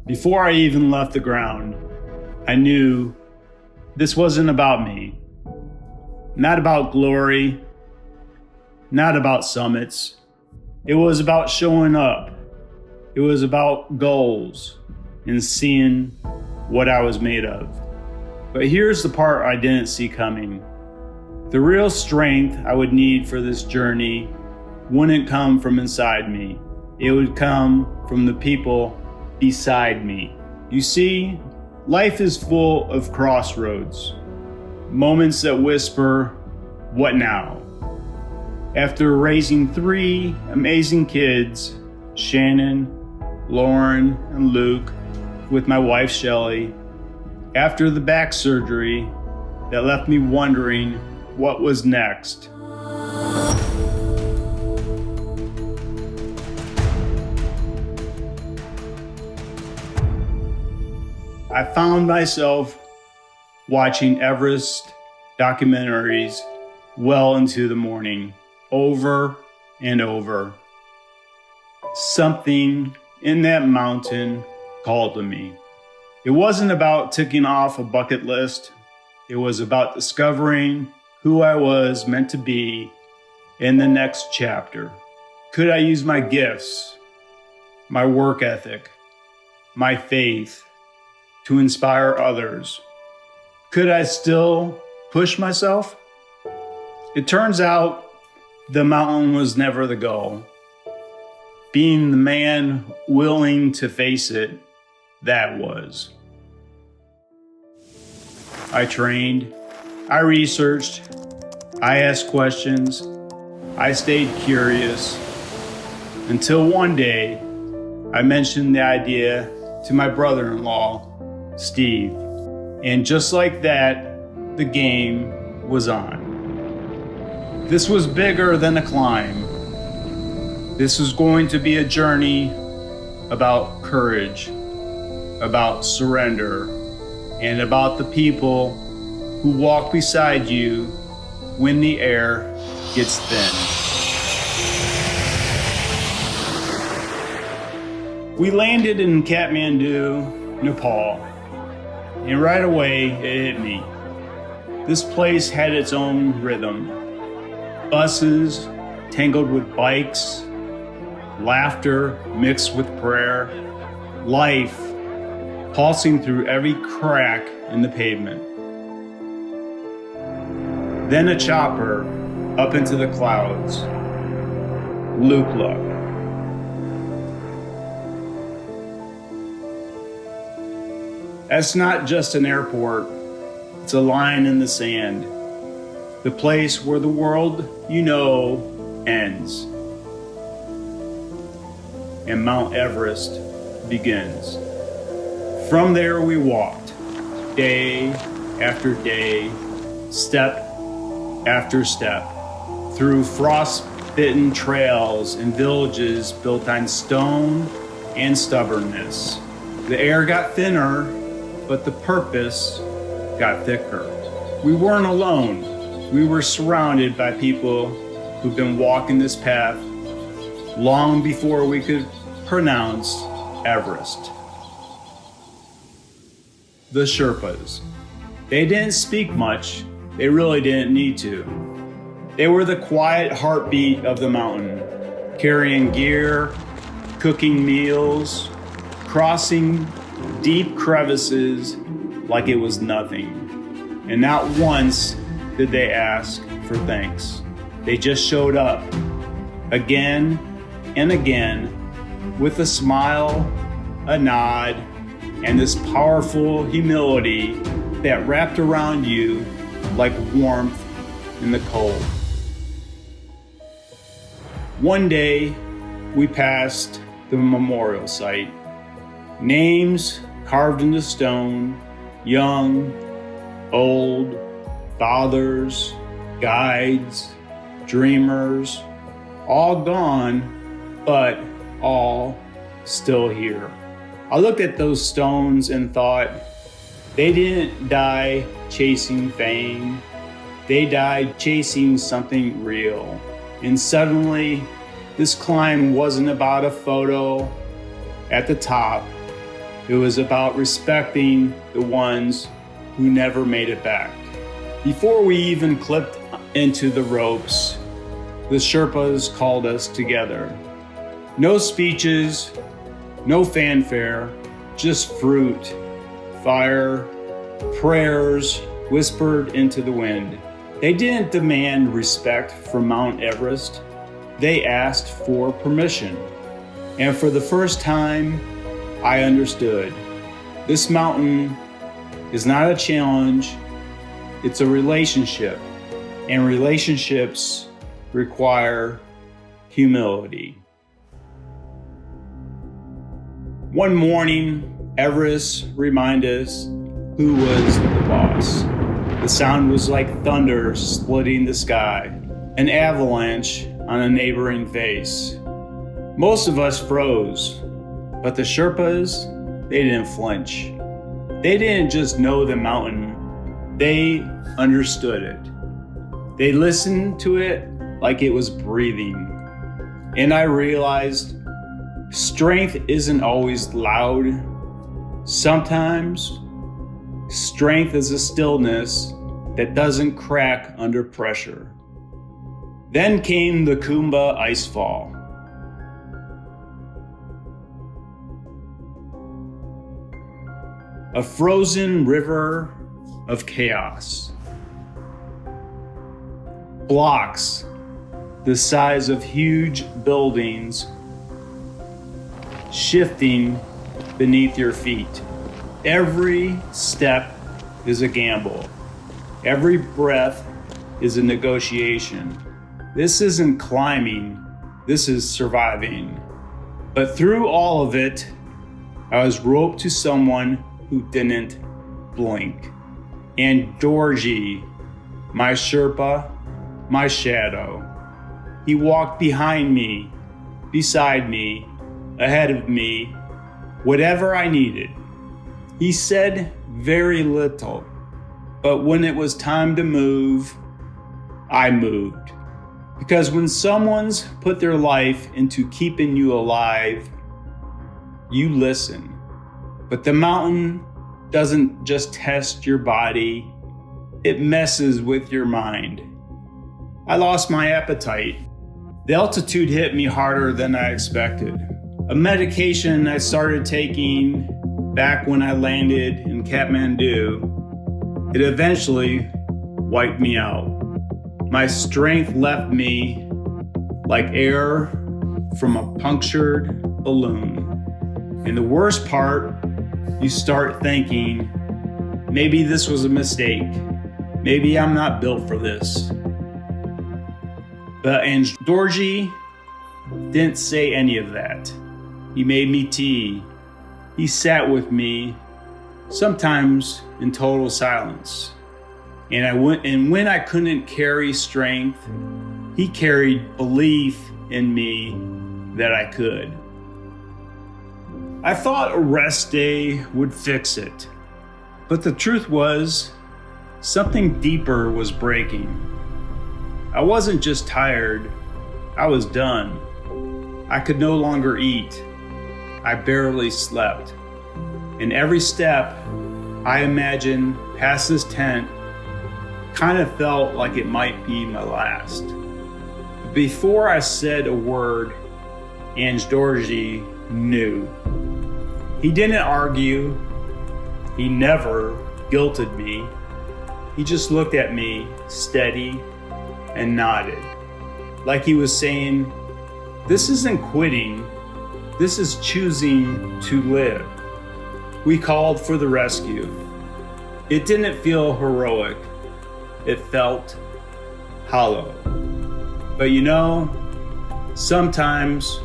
Before I even left the ground, I knew this wasn't about me. Not about glory, not about summits. It was about showing up. It was about goals and seeing what I was made of. But here's the part I didn't see coming. The real strength I would need for this journey wouldn't come from inside me. It would come from the people beside me. You see, life is full of crossroads, moments that whisper, "What now?" After raising 3 amazing kids, Shannon, Lauren, and Luke, with my wife Shelly, after the back surgery that left me wondering what was next. I found myself watching Everest documentaries well into the morning, over and over. Something in that mountain called to me. It wasn't about ticking off a bucket list. It was about discovering who I was meant to be in the next chapter. Could I use my gifts, my work ethic, my faith to inspire others? Could I still push myself? It turns out the mountain was never the goal. Being the man willing to face it, that was. I trained, I researched, I asked questions, I stayed curious, until one day I mentioned the idea to my brother-in-law, Steve. And just like that, the game was on. This was bigger than a climb. This was going to be a journey about courage, about surrender, and about the people who walk beside you when the air gets thin. We landed in Kathmandu, Nepal. And right away, it hit me. This place had its own rhythm. Buses tangled with bikes, laughter mixed with prayer, life pulsing through every crack in the pavement. Then a chopper up into the clouds. Luke Luck. That's not just an airport, it's a line in the sand. The place where the world you know ends. And Mount Everest begins. From there we walked, day after day, step after step, through frost-bitten trails and villages built on stone and stubbornness. The air got thinner, but the purpose got thicker. We weren't alone. We were surrounded by people who've been walking this path long before we could pronounce Everest. The Sherpas. They didn't speak much. They really didn't need to. They were the quiet heartbeat of the mountain, carrying gear, cooking meals, crossing deep crevices like it was nothing. And not once did they ask for thanks. They just showed up again and again with a smile, a nod, and this powerful humility that wrapped around you like warmth in the cold. One day, we passed the memorial site. Names carved into stone, young, old, fathers, guides, dreamers, all gone, but all still here. I looked at those stones and thought, they didn't die chasing fame. They died chasing something real. And suddenly, this climb wasn't about a photo at the top. It was about respecting the ones who never made it back. Before we even clipped into the ropes, the Sherpas called us together. No speeches, no fanfare, just fruit, fire, prayers whispered into the wind. They didn't demand respect from Mount Everest. They asked for permission. And for the first time, I understood. This mountain is not a challenge, it's a relationship. And relationships require humility. One morning, Everest reminded us who was the boss. The sound was like thunder splitting the sky, an avalanche on a neighboring face. Most of us froze, but the Sherpas, they didn't flinch. They didn't just know the mountain, they understood it. They listened to it like it was breathing. And I realized strength isn't always loud. Sometimes strength is a stillness that doesn't crack under pressure. Then came the Kumbh icefall. A frozen river of chaos. Blocks the size of huge buildings shifting beneath your feet. Every step is a gamble. Every breath is a negotiation. This isn't climbing, this is surviving. But through all of it, I was roped to someone who didn't blink. And Dorji, my Sherpa, my shadow. He walked behind me, beside me, ahead of me, whatever I needed. He said very little, but when it was time to move, I moved. Because when someone's put their life into keeping you alive, you listen. But the mountain doesn't just test your body, it messes with your mind. I lost my appetite. The altitude hit me harder than I expected. A medication I started taking back when I landed in Kathmandu, it eventually wiped me out. My strength left me like air from a punctured balloon. And the worst part, you start thinking, maybe this was a mistake. Maybe I'm not built for this. But Dorji didn't say any of that. He made me tea. He sat with me, sometimes in total silence. And when I couldn't carry strength, he carried belief in me that I could. I thought a rest day would fix it. But the truth was, something deeper was breaking. I wasn't just tired, I was done. I could no longer eat. I barely slept. And every step I imagined past this tent kind of felt like it might be my last. Before I said a word, Dorji knew. He didn't argue. He never guilted me. He just looked at me steady and nodded, like he was saying, this isn't quitting, this is choosing to live. We called for the rescue. It didn't feel heroic, it felt hollow. But you know, sometimes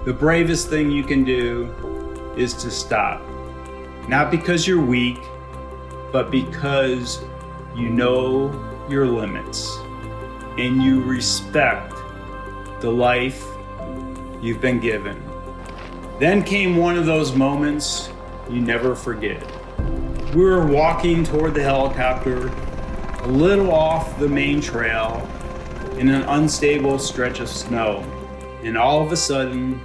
the bravest thing you can do is to stop. Not because you're weak, but because you know your limits and you respect the life you've been given. Then came one of those moments you never forget. We were walking toward the helicopter, a little off the main trail, in an unstable stretch of snow, and all of a sudden,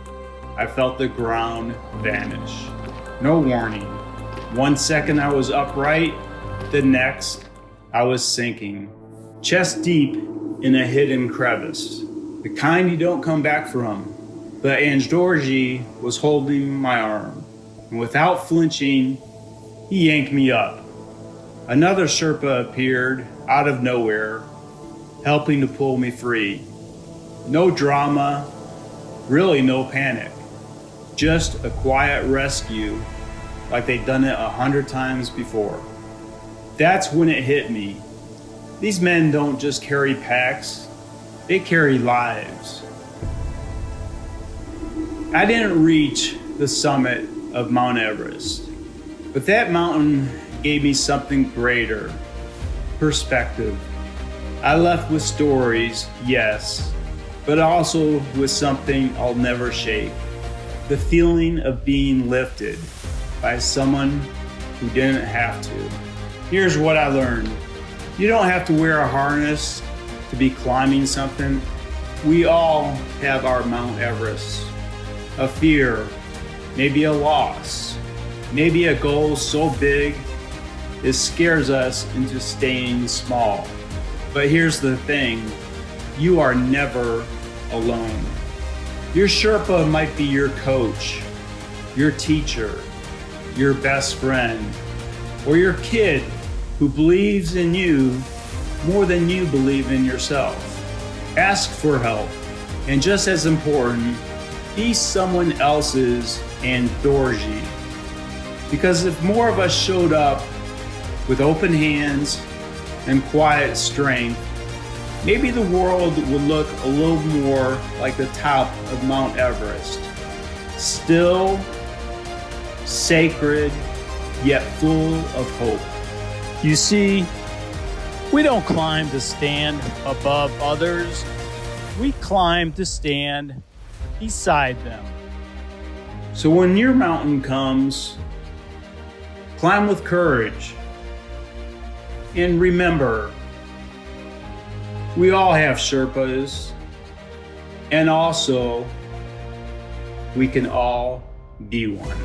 I felt the ground vanish. No warning. 1 second I was upright, the next I was sinking, chest deep in a hidden crevice, the kind you don't come back from. But Ange was holding my arm, and without flinching, he yanked me up. Another Sherpa appeared out of nowhere, helping to pull me free. No drama, really no panic, just a quiet rescue like they'd done it 100 times before. That's when it hit me. These men don't just carry packs, they carry lives. I didn't reach the summit of Mount Everest, but that mountain gave me something greater: perspective. I left with stories, yes, but also with something I'll never shake: the feeling of being lifted by someone who didn't have to. Here's what I learned: you don't have to wear a harness to be climbing something. We all have our Mount Everest. A fear, maybe a loss, maybe a goal so big it scares us into staying small. But here's the thing: you are never alone. Your Sherpa might be your coach, your teacher, your best friend, or your kid who believes in you more than you believe in yourself. Ask for help, and just as important, be someone else's Ange. Because if more of us showed up with open hands and quiet strength, maybe the world would look a little more like the top of Mount Everest. Still, sacred, yet full of hope. You see, we don't climb to stand above others. We climb to stand beside them. So when your mountain comes, climb with courage. And remember, we all have Sherpas, and also we can all be one.